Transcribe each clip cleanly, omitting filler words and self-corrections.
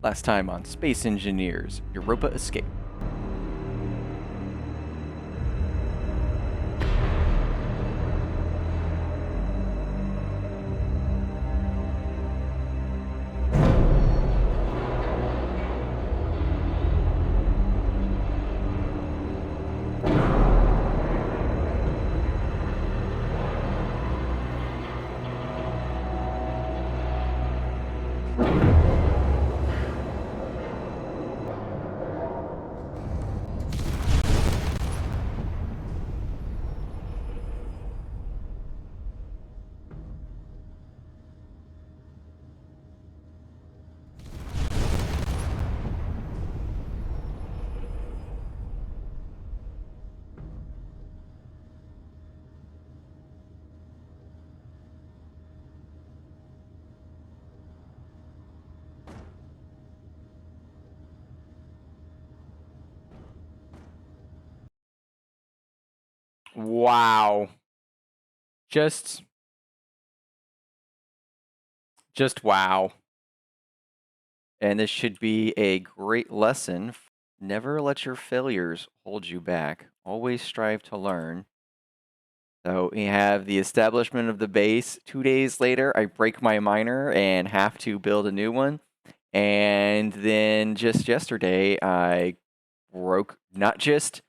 Last time on Space Engineers, Europa Escape. Wow. Just wow. And this should be a great lesson. Never let your failures hold you back. Always strive to learn. So we have the establishment of the base. 2 days later, I break my miner and have to build a new one. And then just yesterday, I broke not just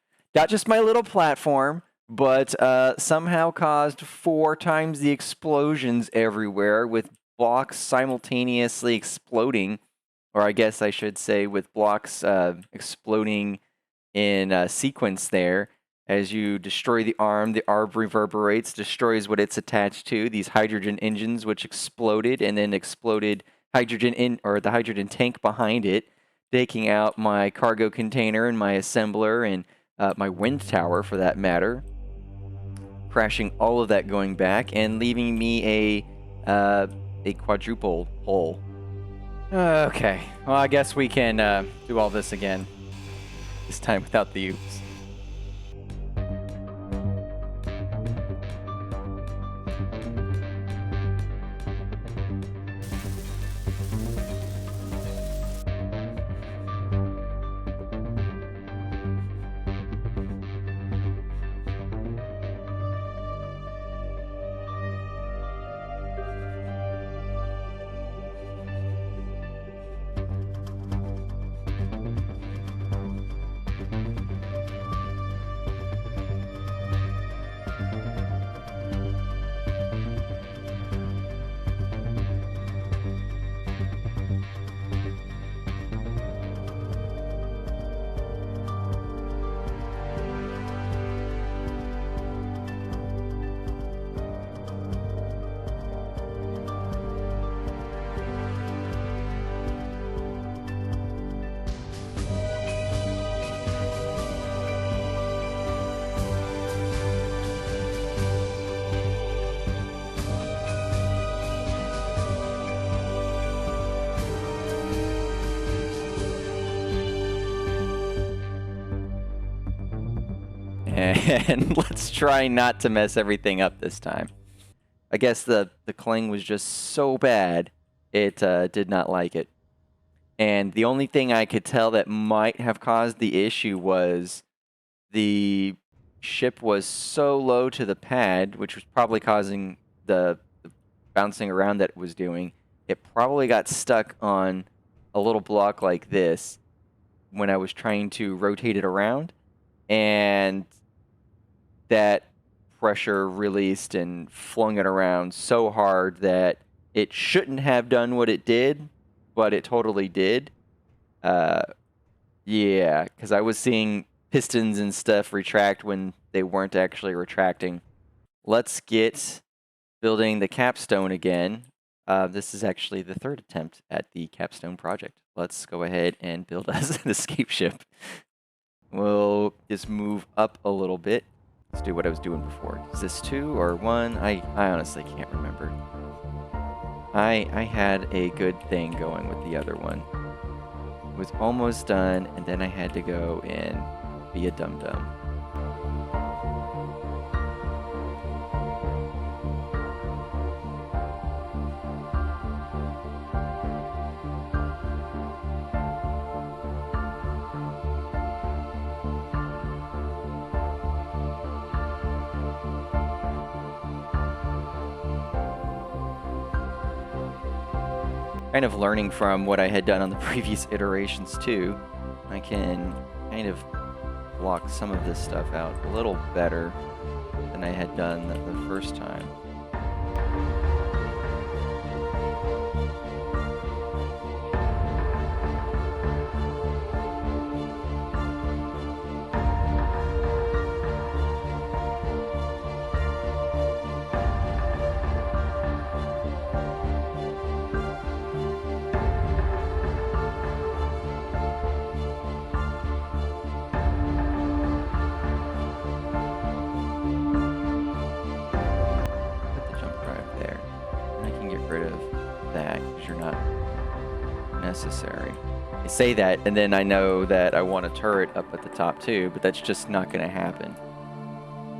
my little platform, but somehow caused 4 times the explosions everywhere with blocks simultaneously exploding, or I guess I should say with blocks exploding in sequence there. As you destroy the arm reverberates, destroys what it's attached to, these hydrogen engines which exploded and then exploded the hydrogen tank behind it, taking out my cargo container and my assembler and my wind tower for that matter, crashing all of that going back and leaving me a quadruple hole. Okay, well I guess we can do all this again, this time without the oops. And let's try not to mess everything up this time. I guess the cling was just so bad, it did not like it. And the only thing I could tell that might have caused the issue was the ship was so low to the pad, which was probably causing the bouncing around that it was doing. It probably got stuck on a little block like this when I was trying to rotate it around. And that pressure released and flung it around so hard that it shouldn't have done what it did, but it totally did. Yeah, because I was seeing pistons and stuff retract when they weren't actually retracting. Let's get building the capstone again. This is actually the 3rd attempt at the capstone project. Let's go ahead and build us an escape ship. We'll just move up a little bit. Let's do what I was doing before. Is this 2 or 1? I honestly can't remember. I had a good thing going with the other one. It was almost done, and then I had to go and be a dum-dum. kind of learning from what I had done on the previous iterations too. I can kind of block some of this stuff out a little better than I had done the first time. Put the jump drive there. And I can get rid of that because you're not necessary. I say that, and then I know that I want a turret up at the top too, but that's just not going to happen.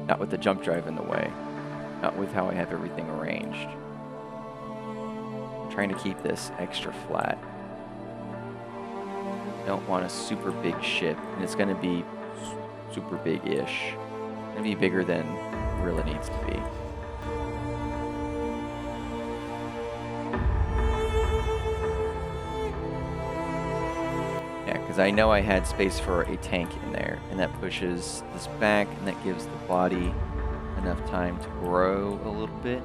Not with the jump drive in the way. Not with how I have everything arranged. I'm trying to keep this extra flat. Don't want a super big ship, and it's going to be super big-ish. It's going to be bigger than it really needs to be. Yeah, because I know I had space for a tank in there, and that pushes this back, and that gives the body enough time to grow a little bit.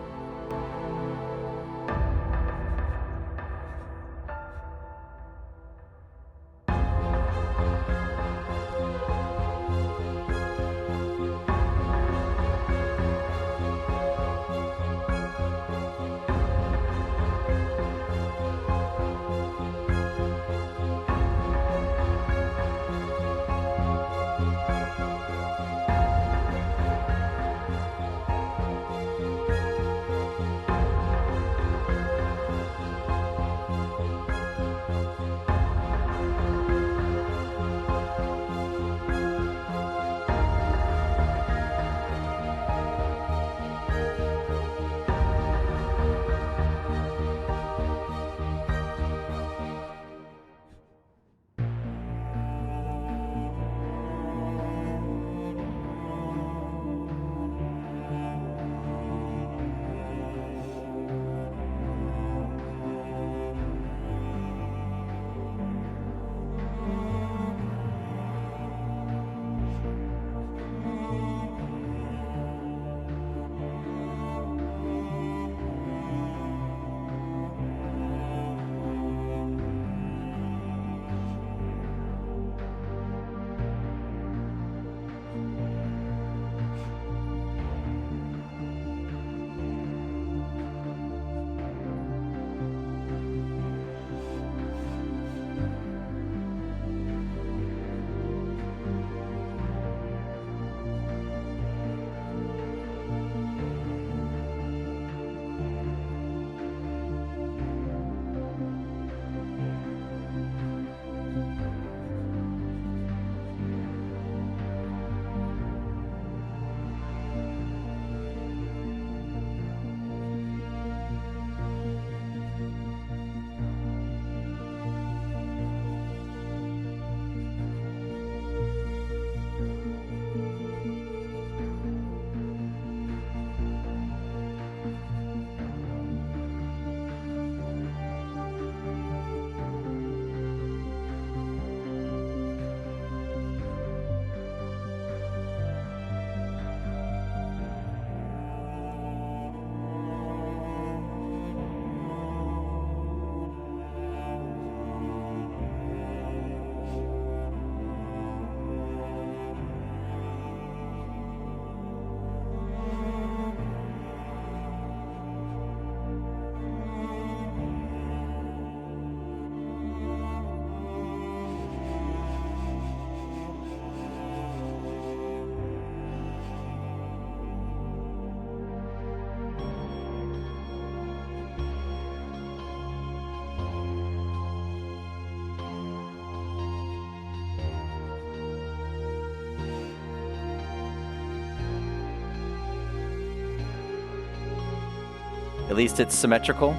At least it's symmetrical.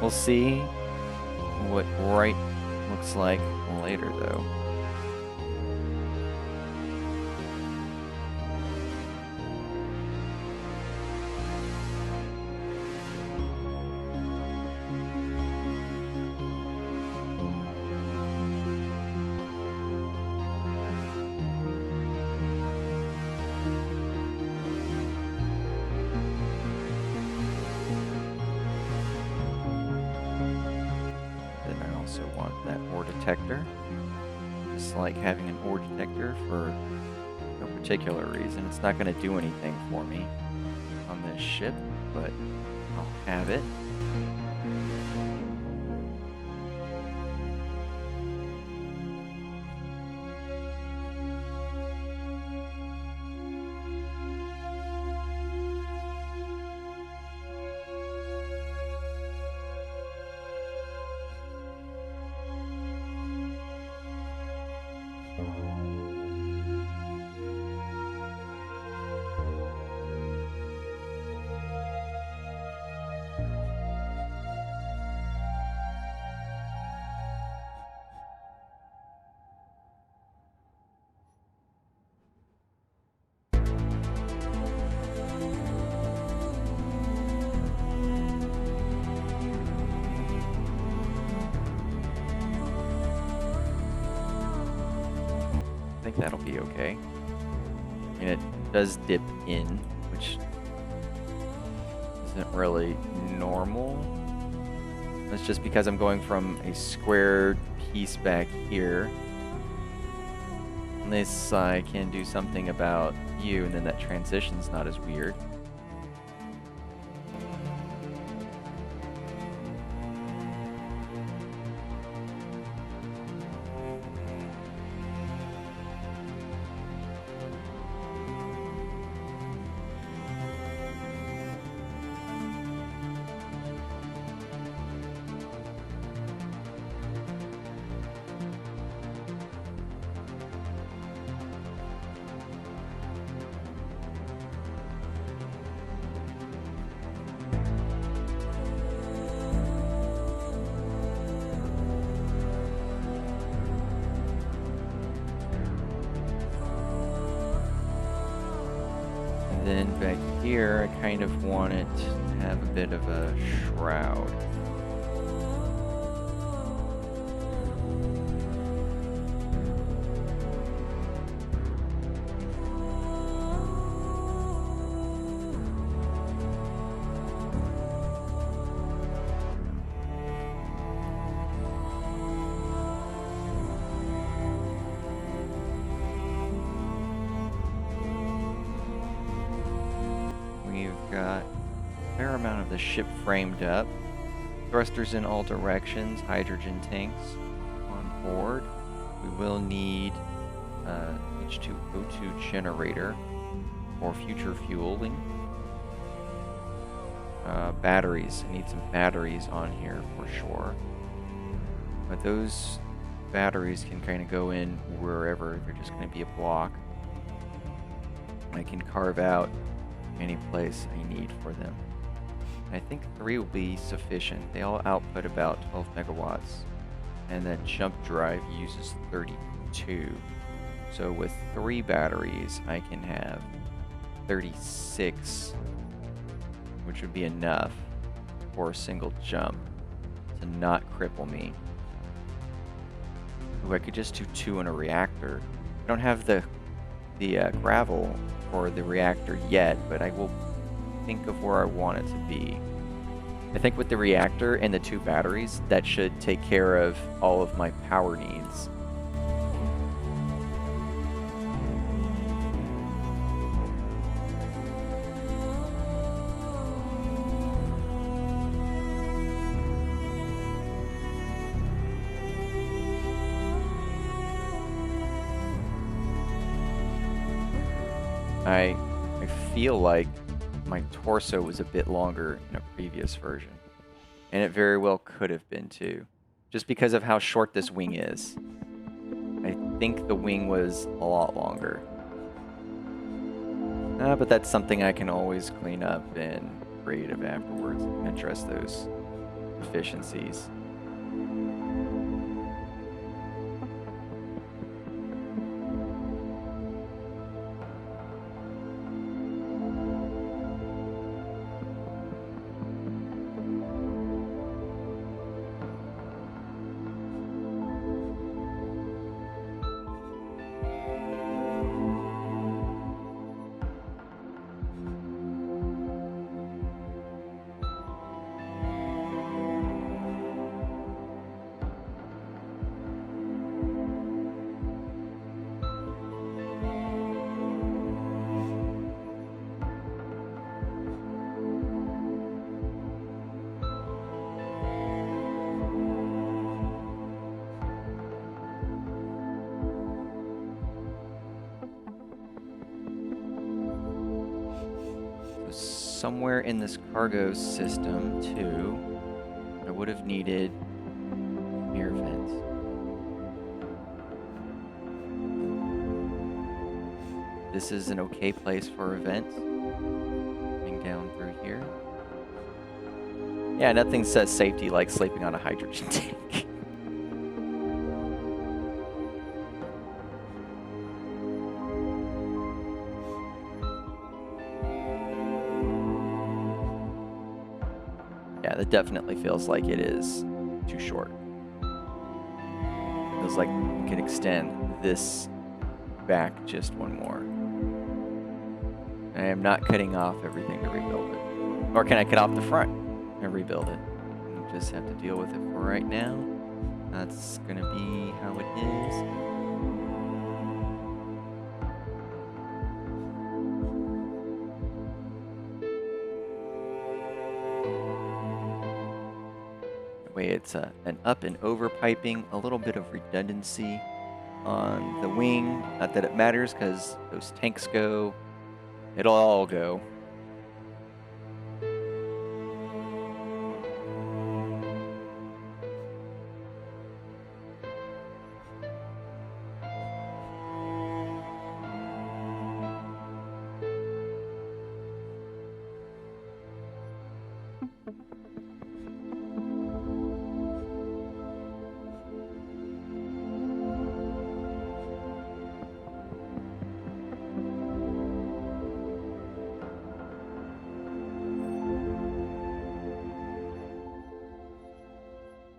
We'll see what right looks like later, though. want that ore detector. Just like having an ore detector for no particular reason. It's not going to do anything for me on this ship, but I'll have it. I think that'll be okay. I mean, it does dip in, which isn't really normal. That's just because I'm going from a squared piece back here. Unless I can do something about you, and then that transition's not as weird. Then back here, I kind of want it to have a bit of a shroud. We've got a fair amount of the ship framed up. Thrusters in all directions, hydrogen tanks on board. We will need H2O2 generator for future fueling. Batteries. I need some batteries on here for sure. But those batteries can kind of go in wherever. They're just going to be a block. I can carve out any place I need for them. I think 3 will be sufficient. They all output about 12 megawatts, and that jump drive uses 32. So with 3 batteries, I can have 36, which would be enough for a single jump to not cripple me. Ooh, I could just do 2 in a reactor. I don't have the gravel for the reactor yet, but I will think of where I want it to be. I think with the reactor and the 2 batteries, that should take care of all of my power needs. I feel like my torso was a bit longer in a previous version, and it very well could have been too, just because of how short this wing is. I think the wing was a lot longer. But that's something I can always clean up in creative afterwards and address those efficiencies. somewhere in this cargo system, too, I would have needed air vents. This is an okay place for a vent. Coming down through here. Yeah, nothing says safety like sleeping on a hydrogen tank. Yeah, that definitely feels like it is too short. Feels like we could extend this back just one more. I am not cutting off everything to rebuild it. Or can I cut off the front and rebuild it? We'll just have to deal with it for right now. That's gonna be how it is. Way it's an up and over piping, a little bit of redundancy on the wing. Not that it matters because those tanks go, it'll all go.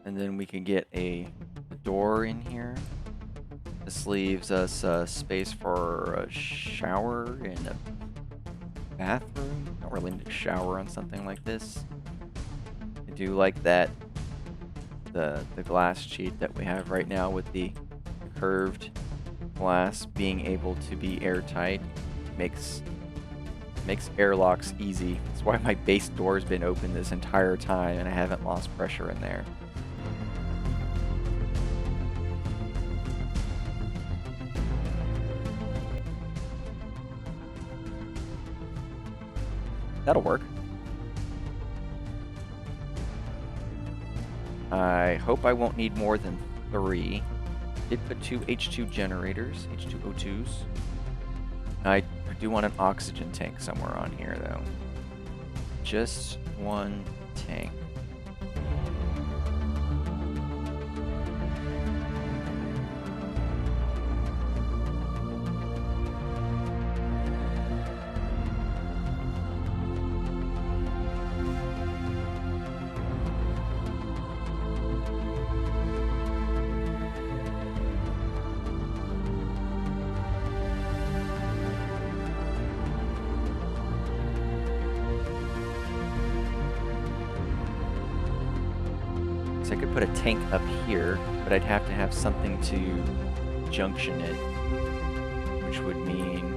And then we can get a door in here. This leaves us space for a shower and a bathroom. Don't really need a shower on something like this. I do like that the glass sheet that we have right now with the curved glass being able to be airtight makes airlocks easy. That's why my base door's been open this entire time and I haven't lost pressure in there. That'll work. I hope I won't need more than 3. Did put 2 H2 generators, H2O2s. I do want an oxygen tank somewhere on here, though. Just one tank. So I could put a tank up here, but I'd have to have something to junction it, which would mean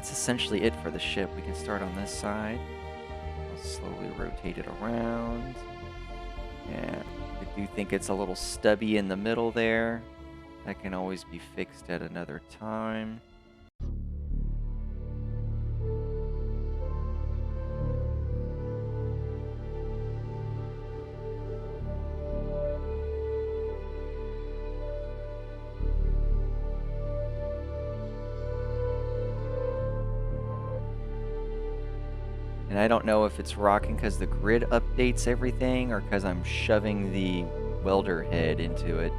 that's essentially it for the ship. We can start on this side. I'll slowly rotate it around. And I do think it's a little stubby in the middle there. That can always be fixed at another time. And I don't know if it's rocking because the grid updates everything or because I'm shoving the welder head into it.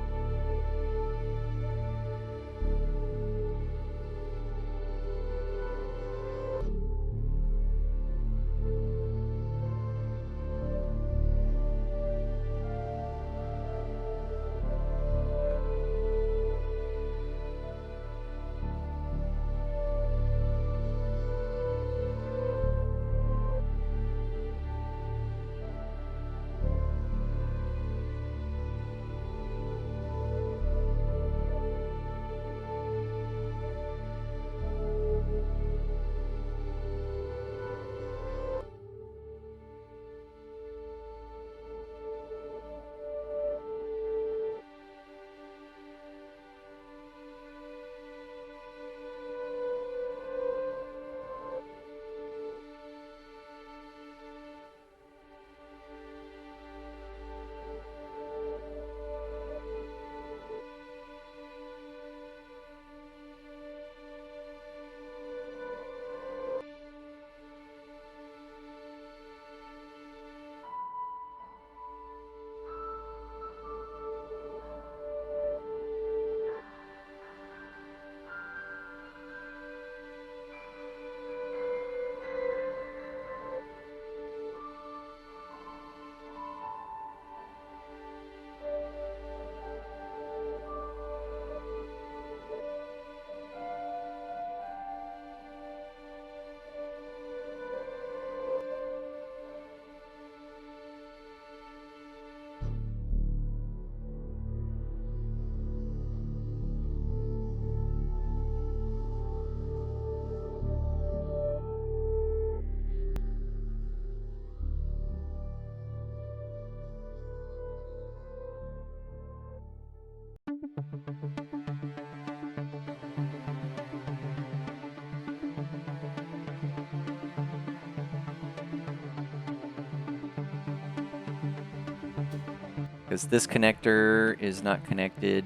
Because this connector is not connected.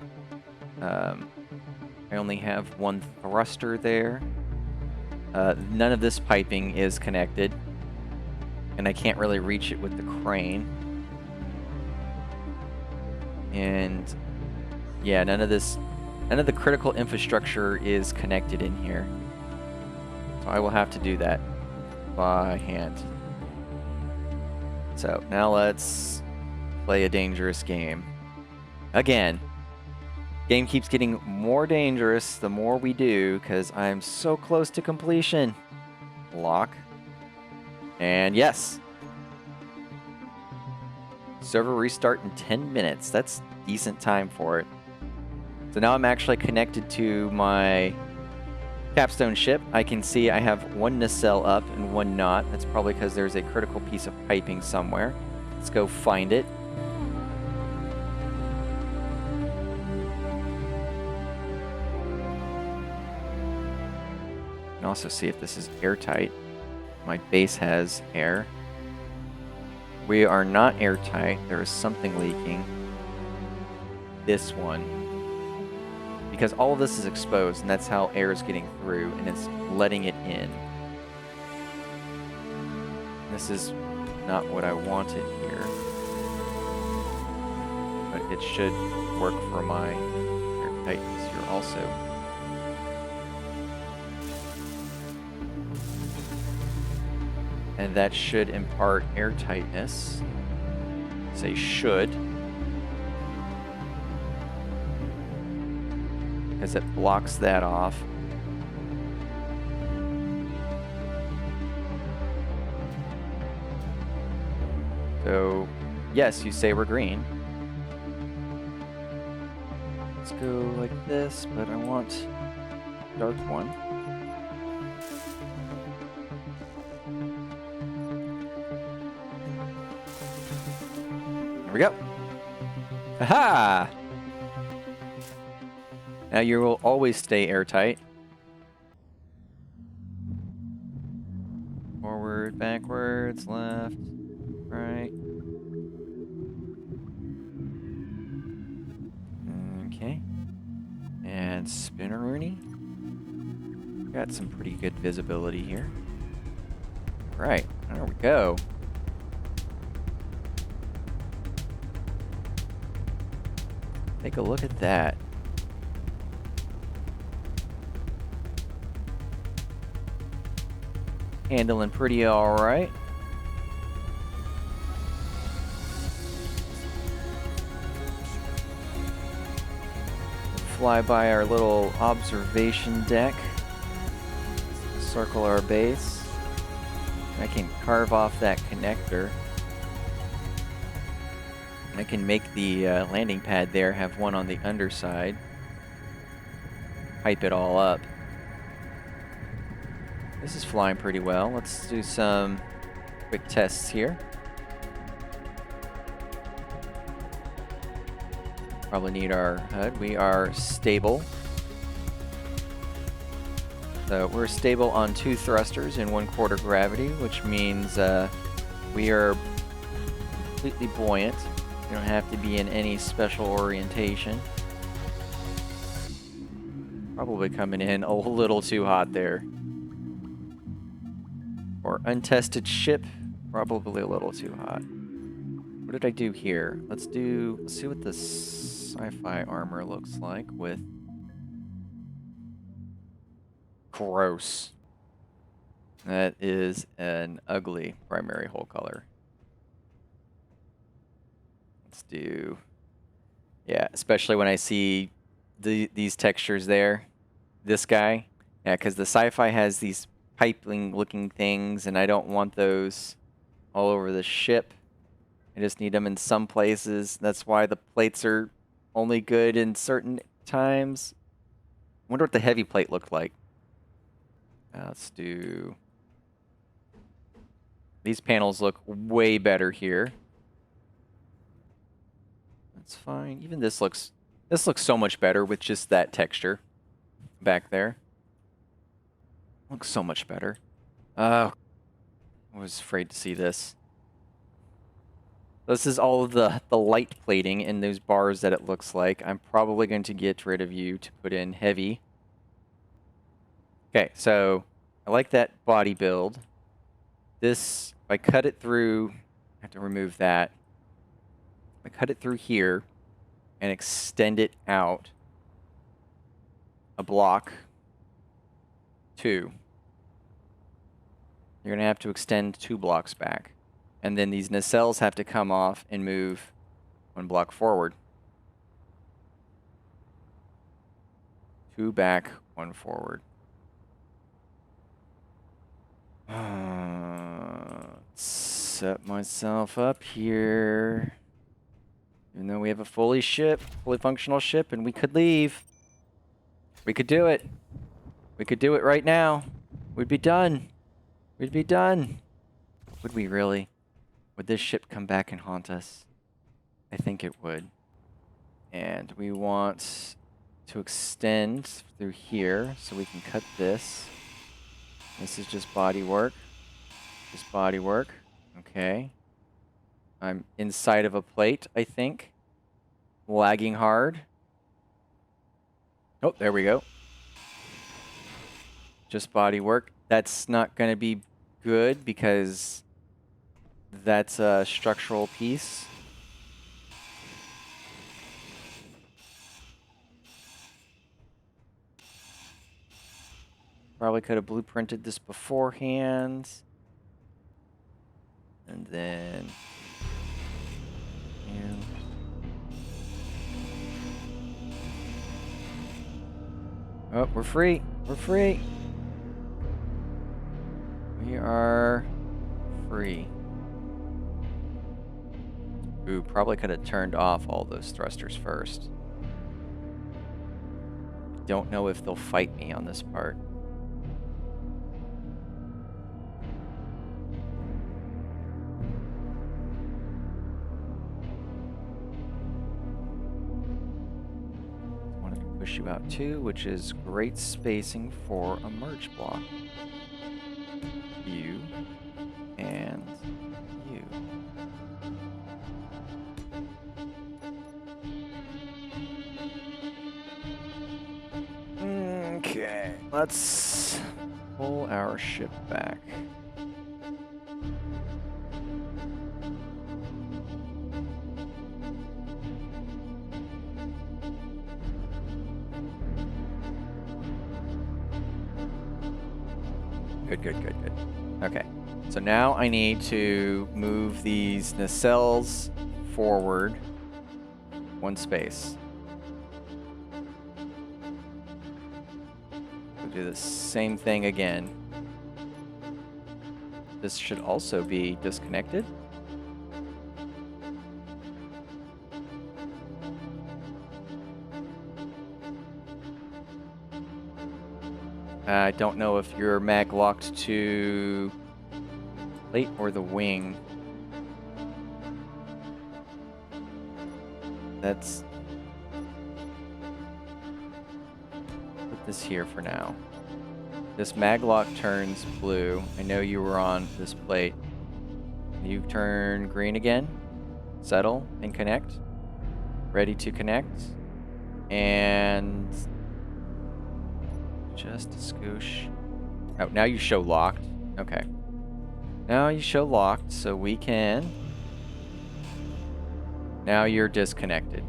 I only have one thruster there. None of this piping is connected. And I can't really reach it with the crane. And yeah, none of the critical infrastructure is connected in here. So I will have to do that by hand. So now let's play a dangerous game. Again, game keeps getting more dangerous the more we do because I'm so close to completion. Lock. And yes. Server restart in 10 minutes. That's decent time for it. So now I'm actually connected to my capstone ship. I can see I have one nacelle up and one not. That's probably because there's a critical piece of piping somewhere. Let's go find it. And also see if this is airtight. My base has air. We are not airtight. There is something leaking. This one. Because all of this is exposed, and that's how air is getting through, and it's letting it in. This is not what I wanted here. But it should work for my airtightness here also. And that should impart airtightness. Say should. Because it blocks that off. So, yes, you say we're green. Let's go like this, but I want dark one. There we go. Aha! Now you will always stay airtight. Forward, backwards, left, right. Okay. And spinneroony. Got some pretty good visibility here. Right, there we go. Take a look at that. Handling pretty all right. Fly by our little observation deck. Circle our base. I can carve off that connector. I can make the landing pad there have one on the underside. Pipe it all up. This is flying pretty well. Let's do some quick tests here. Probably need our HUD. We are stable. So we're stable on 2 thrusters and 1/4 gravity, which means we are completely buoyant. You don't have to be in any special orientation. Probably coming in a little too hot there. Or untested ship, probably a little too hot. What did I do here? Let's see what the sci-fi armor looks like with... Gross. That is an ugly primary hull color. Let's do... Yeah, especially when I see these textures there. This guy. Yeah, because the sci-fi has these piping looking things, and I don't want those all over the ship. I just need them in some places. That's why the plates are only good in certain times. I wonder what the heavy plate looked like. Let's do... These panels look way better here. That's fine. Even this looks so much better with just that texture back there. Looks so much better. I was afraid to see this. This is all of the light plating in those bars that it looks like. I'm probably going to get rid of you to put in heavy. Okay, so I like that body build. This, if I cut it through, I have to remove that. If I cut it through here and extend it out a block, 2. You're going to have to extend 2 blocks back. And then these nacelles have to come off and move 1 block forward. 2 back, 1 forward. Set myself up here. Even though we have a fully functional ship, and we could leave. We could do it. We could do it right now. We'd be done. We'd be done. Would we really? Would this ship come back and haunt us? I think it would. And we want to extend through here, so we can cut this. This is just body work. Just body work. Okay. I'm inside of a plate, I think. Lagging hard. Oh, there we go. Just body work. That's not going to be good because that's a structural piece. Probably could have blueprinted this beforehand. And then... Yeah. Oh, we're free. We're free. We are free. Ooh, probably could have turned off all those thrusters first. Don't know if they'll fight me on this part. you out too, which is great spacing for a merge block. You and you. Okay, let's pull our ship back. Good. Okay, so now I need to move these nacelles forward one space. We'll do the same thing again. This should also be disconnected. I don't know if you're mag locked to plate or the wing. Let's put this here for now. This mag lock turns blue. I know you were on this plate. You turn green again. Settle and connect. Ready to connect. And just a scoosh. Oh, now you show locked. Okay. Now you show locked, so we can. Now you're disconnected.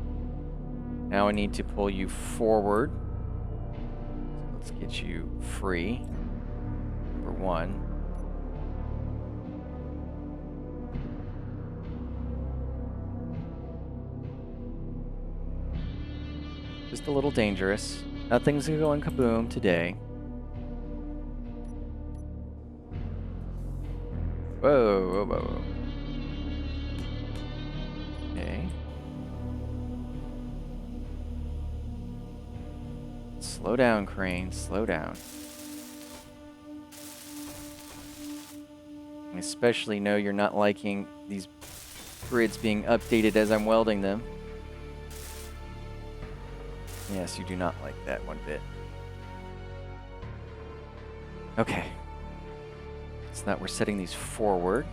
Now I need to pull you forward. So let's get you free. Number one. Just a little dangerous. Nothing's going kaboom today. Whoa. Okay. Slow down, Crane. Slow down. I especially know you're not liking these grids being updated as I'm welding them. Yes, you do not like that one bit. Okay. So now we're setting these forward.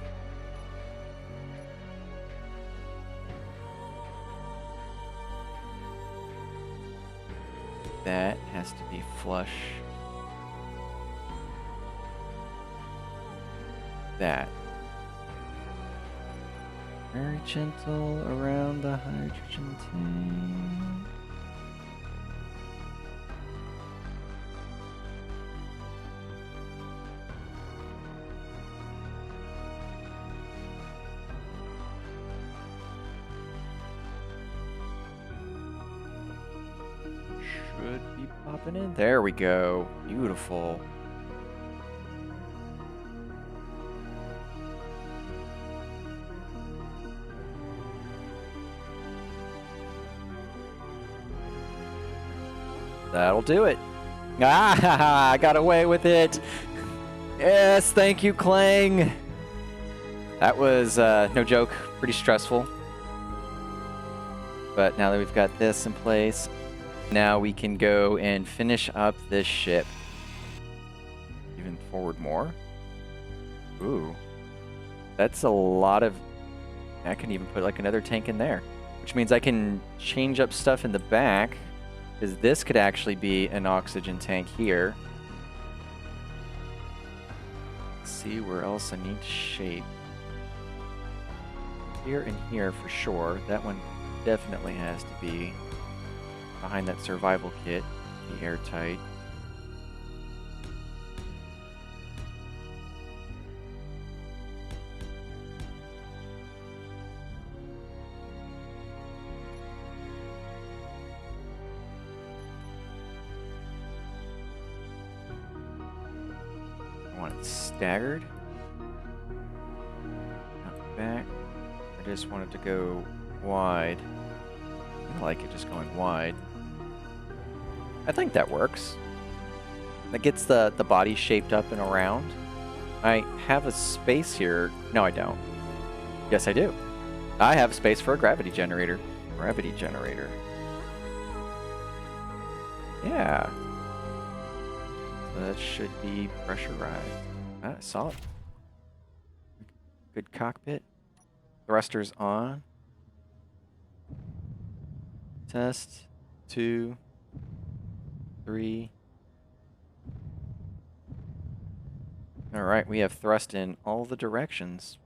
That has to be flush. That. Very gentle around the hydrogen tank. Should be popping in. There we go. Beautiful. That'll do it. Ah, I got away with it. Yes, thank you, Clang. That was, no joke, pretty stressful. But now that we've got this in place, now we can go and finish up this ship. Even forward more. Ooh. That's a lot of... I can even put like another tank in there. Which means I can change up stuff in the back. Because this could actually be an oxygen tank here. Let's see where else I need to shape. Here and here for sure. That one definitely has to be behind that survival kit. Be airtight. I want it staggered. Not back. I just want it to go wide. I like it just going wide. I think that works. That gets the body shaped up and around. I have a space here. No, I don't. Yes, I do. I have space for a gravity generator. Gravity generator. Yeah. So that should be pressurized. Ah, I saw it. Good cockpit. Thrusters on. Test. 2. 3. All right, we have thrust in all the directions.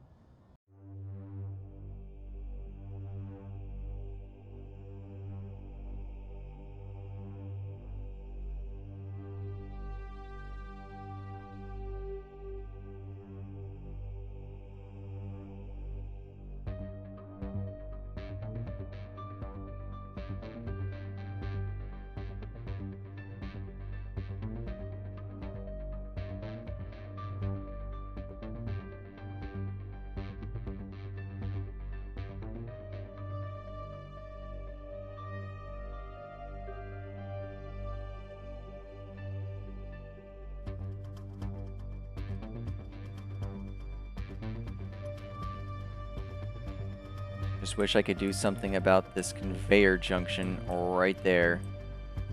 Just wish I could do something about this conveyor junction right there.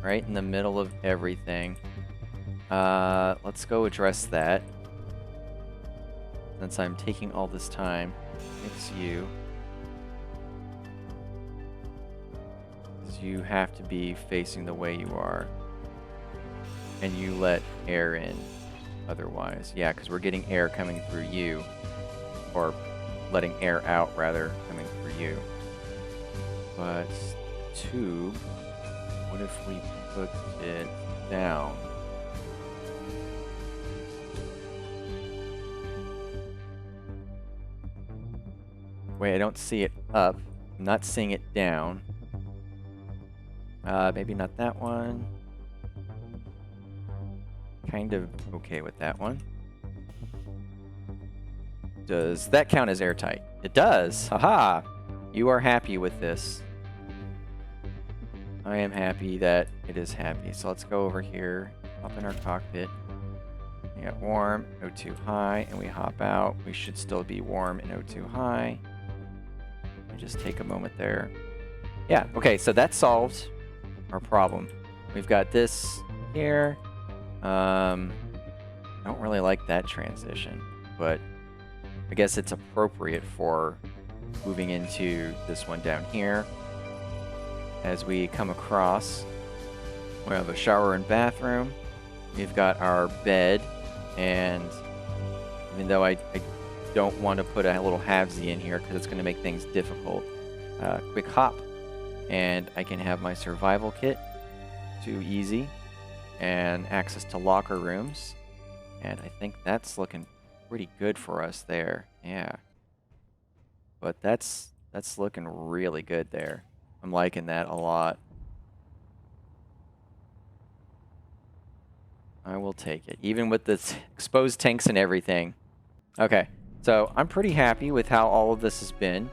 Right in the middle of everything. Let's go address that. Since I'm taking all this time. It's you. 'Cause you have to be facing the way you are. And you let air in otherwise. Yeah, because we're getting air coming through you. Or letting air out, rather, coming through you. But tube, what if we put it down? Wait, I don't see it up. I'm not seeing it down. Maybe not that one. Kind of okay with that one. Does that count as airtight? It does. Haha. You are happy with this. I am happy that it is happy. So let's go over here, hop in our cockpit. We got warm, O2 high, and we hop out. We should still be warm and O2 high. Just take a moment there. Yeah, okay, so that solves our problem. We've got this here. I don't really like that transition, but I guess it's appropriate for moving into this one down here. As we come across, we have a shower and bathroom. We've got our bed, and even though I don't want to put a little halvesy in here because it's going to make things difficult, quick hop, and I can have my survival kit, too easy, and access to locker rooms, and I think that's looking pretty good for us there. Yeah, but that's looking really good there. I'm liking that a lot. I will take it, even with the exposed tanks and everything. Okay, so I'm pretty happy with how all of this has been.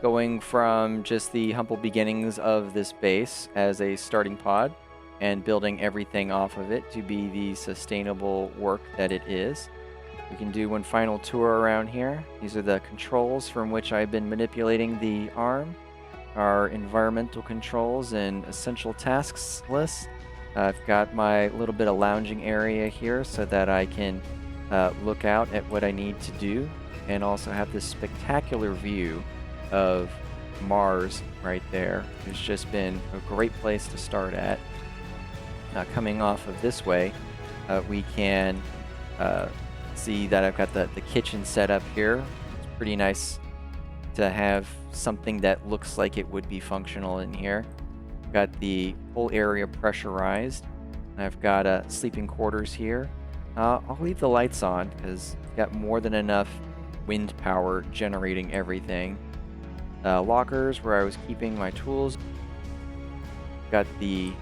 Going from just the humble beginnings of this base as a starting pod and building everything off of it to be the sustainable work that it is. We can do one final tour around here. These are the controls from which I've been manipulating the arm. Our environmental controls and essential tasks list. I've got my little bit of lounging area here so that I can look out at what I need to do, and also have this spectacular view of Mars right there. It's just been a great place to start at. Coming off of this way, we can see that I've got the kitchen set up here. It's pretty nice to have something that looks like it would be functional in here. Got the whole area pressurized. I've got sleeping quarters here. I'll leave the lights on because I've got more than enough wind power generating everything. Lockers where I was keeping my tools. Got the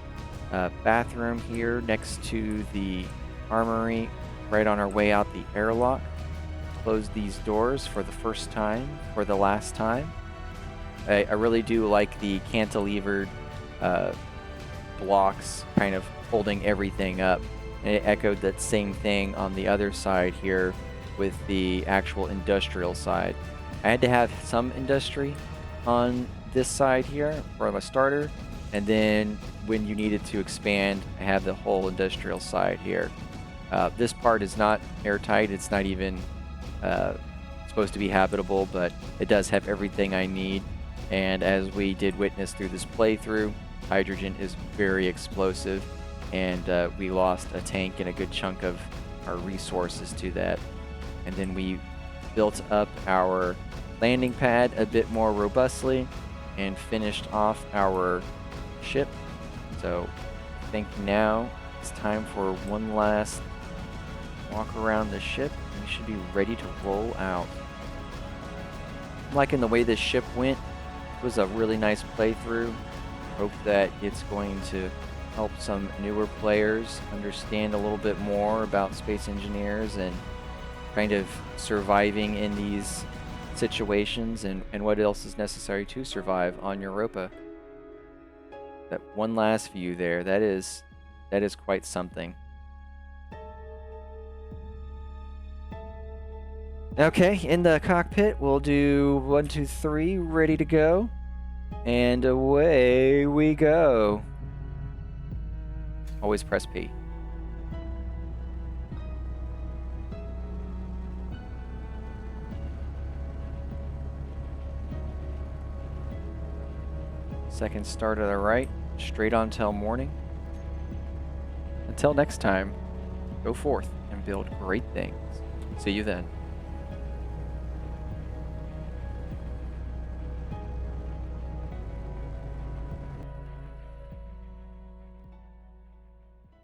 bathroom here next to the armory, right on our way out the airlock. Close these doors for the first time, for the last time. I really do like the cantilevered blocks kind of holding everything up. And it echoed that same thing on the other side here with the actual industrial side. I had to have some industry on this side here for a starter, And then when you needed to expand, I have the whole industrial side here. This part is not airtight. It's not even supposed to be habitable, but it does have everything I need. And as we did witness through this playthrough, hydrogen is very explosive, and we lost a tank and a good chunk of our resources to that. And then we built up our landing pad a bit more robustly and finished off our ship. So I think now it's time for one last walk around the ship, and we should be ready to roll out. I'm liking the way this ship went. It was a really nice playthrough. Hope that it's going to help some newer players understand a little bit more about space engineers and kind of surviving in these situations and what else is necessary to survive on Europa. That one last view there, that is quite something. Okay, in the cockpit, we'll do 1, 2, 3, ready to go. And away we go. Always press P. Second start to the right, straight on till morning. Until next time, go forth and build great things. See you then.